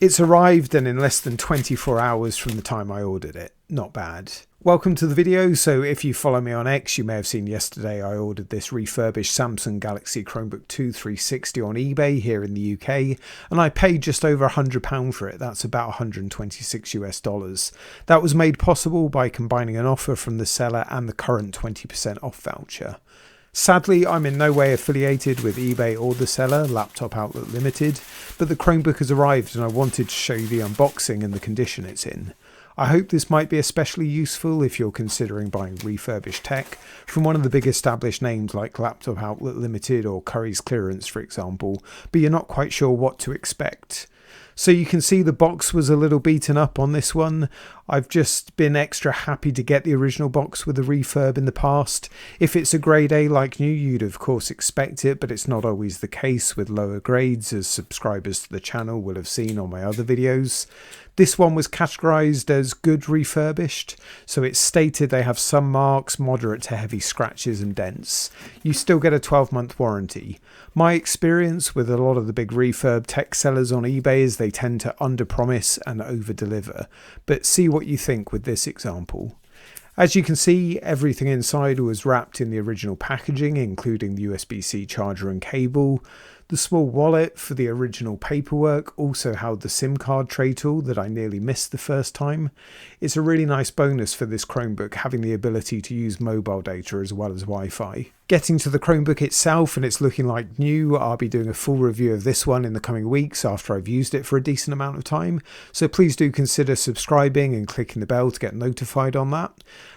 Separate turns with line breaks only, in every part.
It's arrived and in less than 24 hours from the time I ordered it. Not bad. Welcome to the video. So if you follow me on X, you may have seen yesterday I ordered this refurbished Samsung Galaxy Chromebook 2 360 on eBay here in the UK, and I paid just over £100 for it. That's about 126 US dollars. That was made possible by combining an offer from the seller and the current 20% off voucher. Sadly, I'm in no way affiliated with eBay or the seller, Laptop Outlet Ltd, but the Chromebook has arrived and I wanted to show you the unboxing and the condition it's in. I hope this might be especially useful if you're considering buying refurbished tech from one of the big established names like Laptop Outlet Ltd or Curry's Clearance, for example, but you're not quite sure what to expect. So you can see the box was a little beaten up on this one. I've just been extra happy to get the original box with a refurb in the past. If it's a grade A like new, you'd of course expect it, but it's not always the case with lower grades, as subscribers to the channel will have seen on my other videos. This one was categorized as good refurbished, so it's stated they have some marks, moderate to heavy scratches and dents. You still get a 12-month warranty. My experience with a lot of the big refurb tech sellers on eBay is they tend to under-promise and over-deliver, but see what you think with this example. As you can see, everything inside was wrapped in the original packaging, including the USB-C charger and cable. The small wallet for the original paperwork also held the SIM card tray tool that I nearly missed the first time. It's a really nice bonus for this Chromebook having the ability to use mobile data as well as Wi-Fi. Getting to the Chromebook itself, and it's looking like new. I'll be doing a full review of this one in the coming weeks after I've used it for a decent amount of time, so please do consider subscribing and clicking the bell to get notified on that.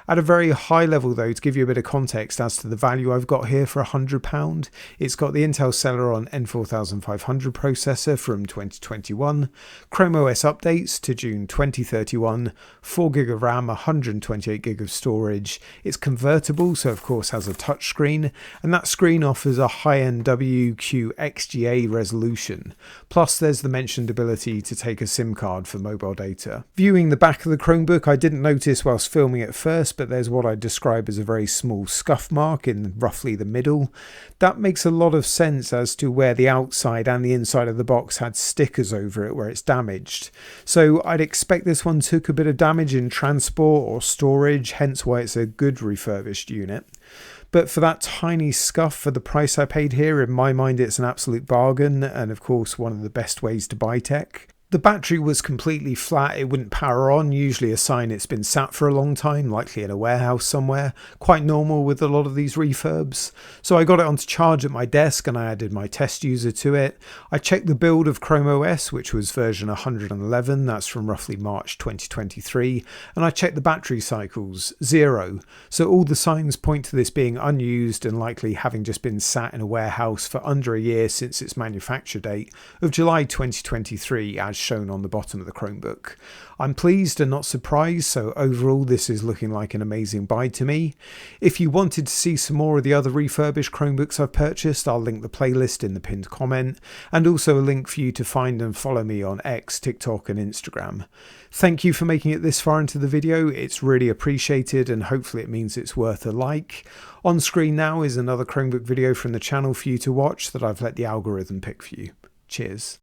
At a very high level though, to give you a bit of context as to the value I've got here for £100, it's got the Intel Celeron N4500 processor from 2021, Chrome OS updates to June 2031, 4GB of RAM, 128GB of storage. It's convertible, so of course has a touchscreen, and that screen offers a high-end WQXGA resolution. Plus there's the mentioned ability to take a SIM card for mobile data. Viewing the back of the Chromebook, I didn't notice whilst filming it first, but there's what I describe as a very small scuff mark in roughly the middle. That makes a lot of sense as to where the outside and the inside of the box had stickers over it where it's damaged. So I'd expect this one took a bit of damage in transport or storage, hence why it's a good refurbished unit. But for that tiny scuff for the price I paid here, in my mind it's an absolute bargain, and of course one of the best ways to buy tech. The battery was completely flat, it wouldn't power on, usually a sign it's been sat for a long time, likely in a warehouse somewhere. Quite normal with a lot of these refurbs. So I got it onto charge at my desk and I added my test user to it. I checked the build of Chrome OS, which was version 111, that's from roughly March 2023, and I checked the battery cycles, 0. So all the signs point to this being unused and likely having just been sat in a warehouse for under a year since its manufacture date of July 2023, as shown on the bottom of the Chromebook. I'm pleased and not surprised, so overall this is looking like an amazing buy to me. If you wanted to see some more of the other refurbished Chromebooks I've purchased, I'll link the playlist in the pinned comment, and also a link for you to find and follow me on X, TikTok and Instagram. Thank you for making it this far into the video, it's really appreciated and hopefully it means it's worth a like. On screen now is another Chromebook video from the channel for you to watch that I've let the algorithm pick for you. Cheers.